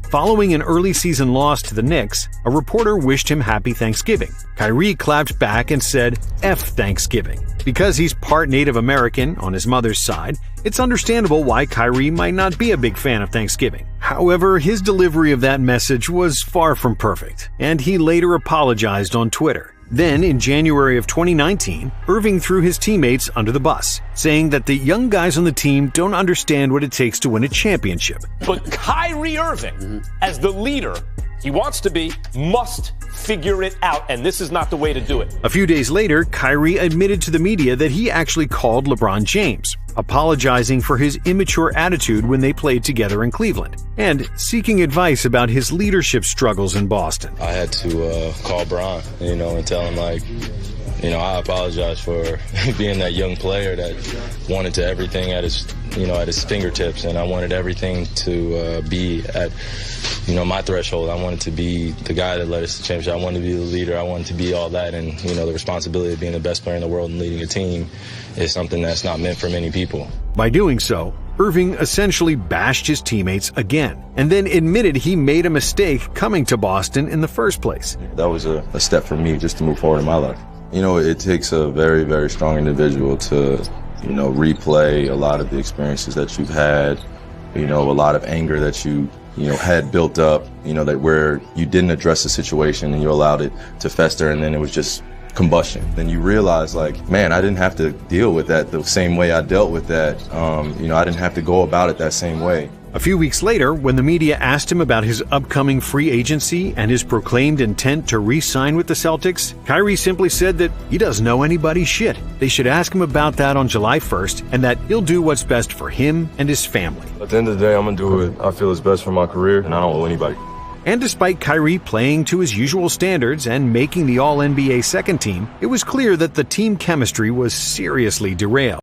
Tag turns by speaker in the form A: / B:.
A: Following an early season loss to the Knicks, a reporter wished him happy Thanksgiving. Kyrie clapped back and said, "F Thanksgiving." Because he's part Native American on his mother's side, it's understandable why Kyrie might not be a big fan of Thanksgiving. However, his delivery of that message was far from perfect, and he later apologized on Twitter. Then, in January of 2019, Irving threw his teammates under the bus, saying that the young guys on the team don't understand what it takes to win a championship.
B: But Kyrie Irving, as the leader he wants to be, must figure it out, and this is not the way to do it.
A: A few days later, Kyrie admitted to the media that he actually called LeBron James, apologizing for his immature attitude when they played together in Cleveland, and seeking advice about his leadership struggles in Boston.
C: I had to call Bron, and tell him, I apologize for being that young player that wanted to everything at his fingertips, and I wanted everything to be at, my threshold. I wanted to be the guy that led us to championship. I wanted to be the leader. I wanted to be all that, and the responsibility of being the best player in the world and leading a team is something that's not meant for many people.
A: By doing so, Irving essentially bashed his teammates again, and then admitted he made a mistake coming to Boston in the first place.
D: That was a step for me just to move forward in my life. It takes a very, very strong individual to, replay a lot of the experiences that you've had, a lot of anger that you had built up, that where you didn't address the situation and you allowed it to fester, and then it was just combustion. Then you realize, man, I didn't have to deal with that the same way I dealt with that. I didn't have to go about it that same way.
A: A few weeks later, when the media asked him about his upcoming free agency and his proclaimed intent to re-sign with the Celtics, Kyrie simply said that he doesn't know anybody's shit. They should ask him about that on July 1st, and that he'll do what's best for him and his family.
D: At the end of the day, I'm going to do what I feel is best for my career, and I don't owe anybody.
A: And despite Kyrie playing to his usual standards and making the All-NBA second team, it was clear that the team chemistry was seriously derailed.